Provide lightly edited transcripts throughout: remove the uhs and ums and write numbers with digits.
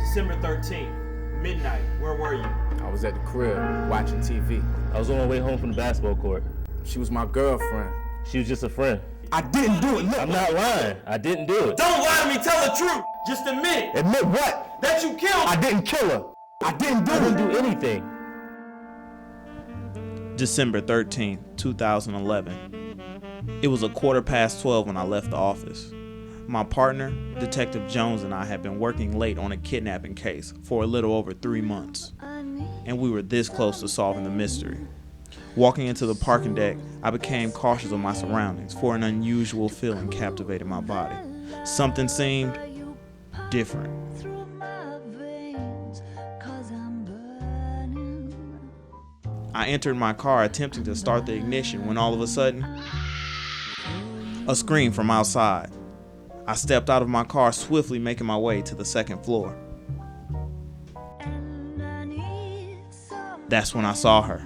December 13th, midnight. Where were you? I was at the crib, watching TV. I was on my way home from the basketball court. She was my girlfriend. She was just a friend. I didn't do it. Look. I'm not lying. I didn't do it. Don't lie to me. Tell the truth. Just admit it. Admit what? That you killed her. I didn't kill her. I didn't do anything. December 13th, 2011. It was 12:15 when I left the office. My partner, Detective Jones, and I had been working late on a kidnapping case for a little over 3 months, and we were this close to solving the mystery. Walking into the parking deck, I became cautious of my surroundings, for an unusual feeling captivated my body. Something seemed different. I entered my car attempting to start the ignition when all of a sudden, a scream from outside. I stepped out of my car, swiftly making my way to the second floor. That's when I saw her,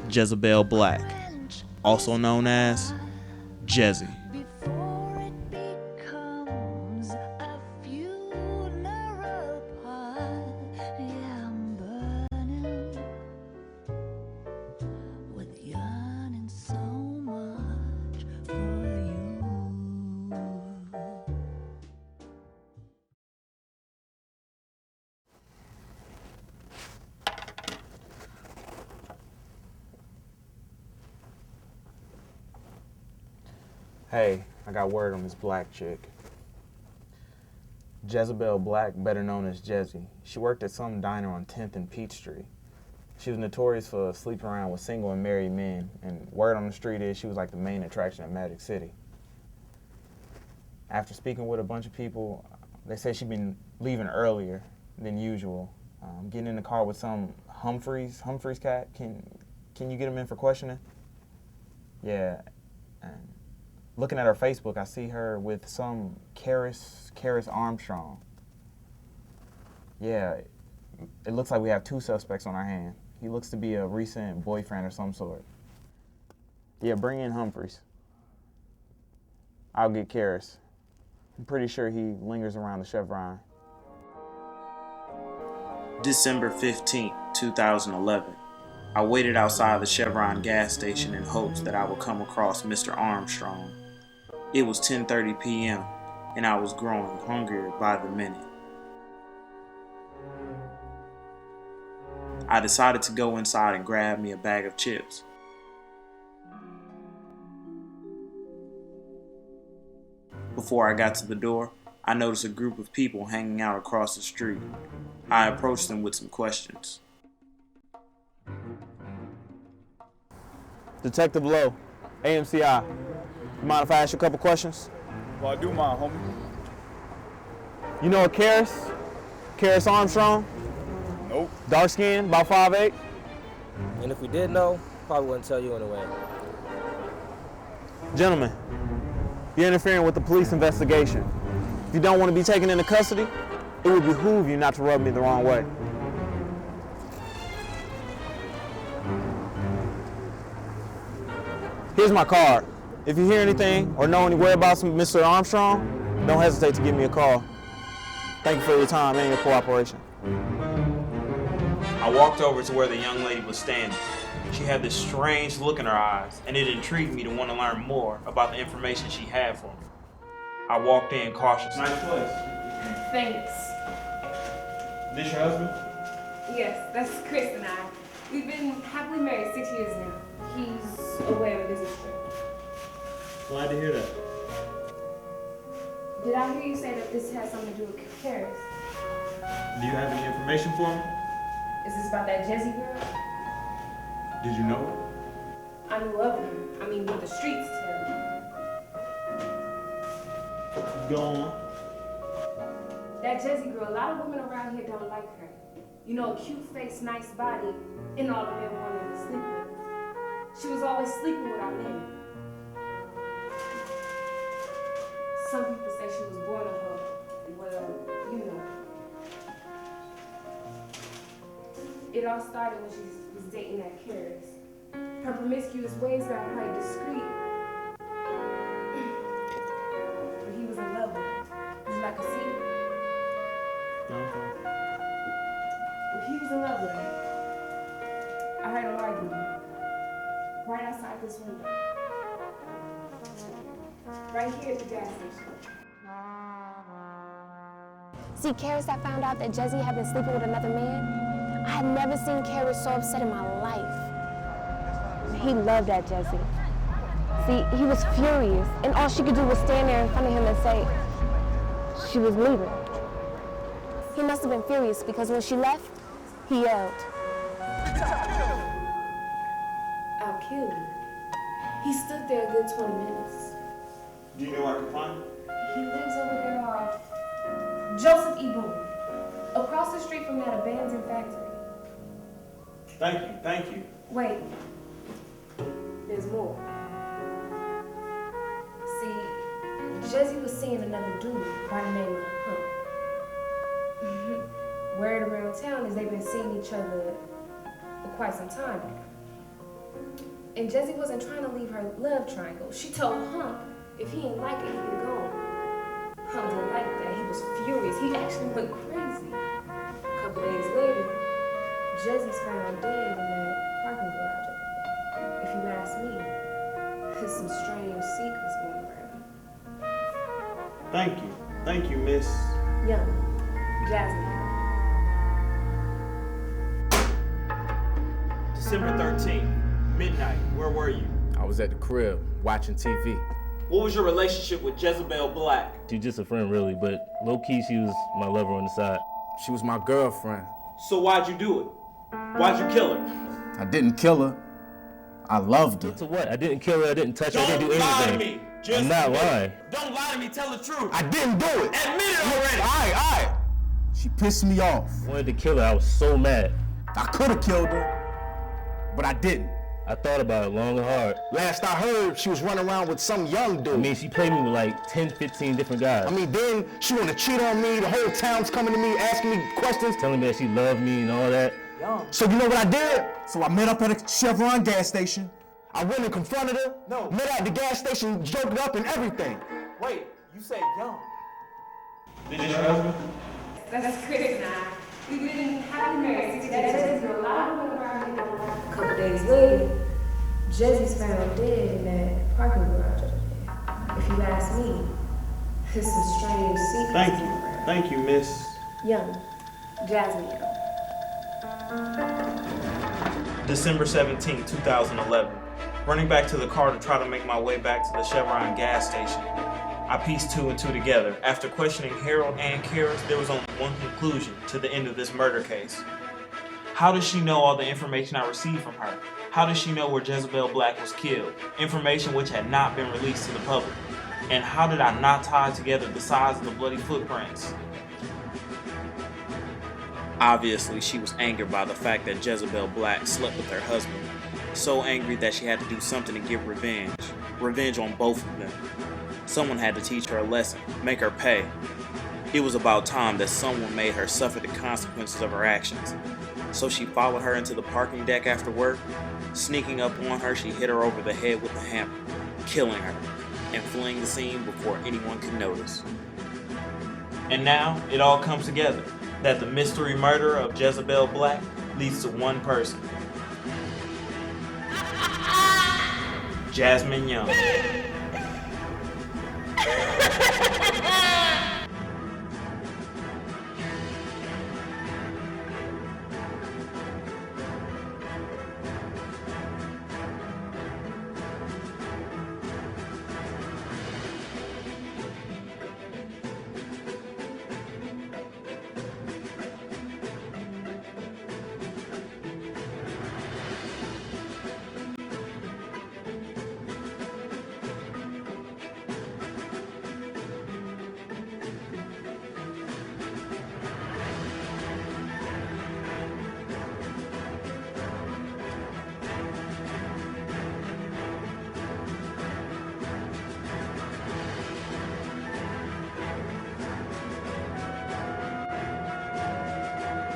Jezebel Black, also known as Jezzy. Hey, I got word on this black chick. Jezebel Black, better known as Jezzy. She worked at some diner on 10th and Peachtree. She was notorious for sleeping around with single and married men, and word on the street is she was like the main attraction at Magic City. After speaking with a bunch of people, they say she'd been leaving earlier than usual, getting in the car with some Humphreys cat. Can you get him in for questioning? Yeah. And looking at her Facebook, I see her with some Karis Armstrong. Yeah, it looks like we have 2 suspects on our hand. He looks to be a recent boyfriend or some sort. Yeah, bring in Humphreys. I'll get Karis. I'm pretty sure he lingers around the Chevron. December 15th, 2011. I waited outside the Chevron gas station in hopes that I would come across Mr. Armstrong. It was 10:30 p.m., and I was growing hungrier by the minute. I decided to go inside and grab me a bag of chips. Before I got to the door, I noticed a group of people hanging out across the street. I approached them with some questions. Detective Lowe, AMCI. You mind if I ask you a couple questions? Well, I do mind, homie. You know a Karis Armstrong? Nope. Dark skin, about 5'8"? And if we did know, probably wouldn't tell you anyway. Gentlemen, you're interfering with the police investigation. If you don't want to be taken into custody, it would behoove you not to rub me the wrong way. Here's my card. If you hear anything or know any whereabouts of Mr. Armstrong, don't hesitate to give me a call. Thank you for your time and your cooperation. I walked over to where the young lady was standing. She had this strange look in her eyes, and it intrigued me to want to learn more about the information she had for me. I walked in cautiously. Nice place. Thanks. This your husband? Yes, that's Chris and I. We've been happily married 6 years now. He's away on a business trip. Glad to hear that. Did I hear you say that this has something to do with Karis? Do you have any information for me? Is this about that Jezzy girl? Did you know her? I knew of her. I mean, what the streets tell me. Go on. That Jezzy girl, a lot of women around here don't like her. You know, a cute face, nice body, and all the men wanted to sleep with her. She was always sleeping with our men. Some people say she was born of her, well, you know. It all started when she was dating that Karis. Her promiscuous ways got quite discreet. But he was in love with her. Would you like a seat? Okay. with him. I heard him arguing right outside this window. Right here at the gas station. See, Karis, I found out that Jezzy had been sleeping with another man. I had never seen Karis so upset in my life. He loved that Jezzy. See, he was furious, and all she could do was stand there in front of him and say she was leaving. He must have been furious because when she left, he yelled. I'll kill you. He stood there a good 20 minutes. Do you know where I can find him? He lives over there off Joseph E. Boone, across the street from that abandoned factory. Thank you. Wait, there's more. See, Jezzy was seeing another dude by the name of Hump. Word around town is they've been seeing each other for quite some time now. And Jezzy wasn't trying to leave her love triangle. She told Hump if he didn't like it, he could go. Hump didn't like that. He was furious. He actually went crazy. A couple days later, Jezzy's found dead in that parking garage over there. If you ask me, there's some strange secrets going around. Thank you, Miss. Young, Jasmine. December 13th, midnight. Where were you? I was at the crib watching TV. What was your relationship with Jezebel Black? She's just a friend, really, but low-key, she was my lover on the side. She was my girlfriend. So why'd you do it? Why'd you kill her? I didn't kill her. I loved her. So what? I didn't kill her, I didn't touch her, I didn't do Don't lie to anything. me. Just I'm not admit it. lying. Don't lie to me. Tell the truth. I didn't do it. Admit it already. All right. She pissed me off. I wanted to kill her, I was so mad. I could have killed her, but I didn't. I thought about it long and hard. Last I heard, she was running around with some young dude. I mean, she played me with like 10, 15 different guys. Then she wanna cheat on me. The whole town's coming to me, asking me questions. Telling me that she loved me and all that. So you know what I did? So I met up at a Chevron gas station. I went and confronted her. No. Met her at the gas station, joked up and everything. Wait, you say young. This That's crazy. We didn't have to marry. See, that Jezzy, a lot of women around here don't like. A couple days later, Jezzy's found dead in that parking garage over there. If you ask me, there's some strange secrets going around. Thank you, Miss. Young, Jasmine. December 17, 2011. Running back to the car to try to make my way back to the Chevron gas station. I pieced two and two together. After questioning Harold and Karis, there was only one conclusion to the end of this murder case. How does she know all the information I received from her? How does she know where Jezebel Black was killed? Information which had not been released to the public. And how did I not tie together the size of the bloody footprints? Obviously, she was angered by the fact that Jezebel Black slept with her husband. So angry that she had to do something to get revenge. Revenge on both of them. Someone had to teach her a lesson, make her pay. It was about time that someone made her suffer the consequences of her actions. So she followed her into the parking deck after work. Sneaking up on her, she hit her over the head with a hammer, killing her, and fleeing the scene before anyone could notice. And now, it all comes together, that the mystery murder of Jezebel Black leads to one person. Jasmine Young.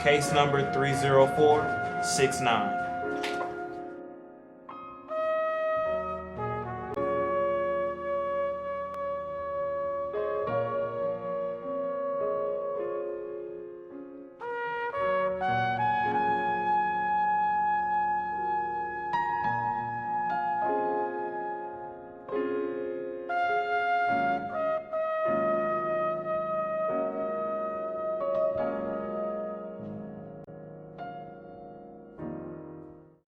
Case number 30469.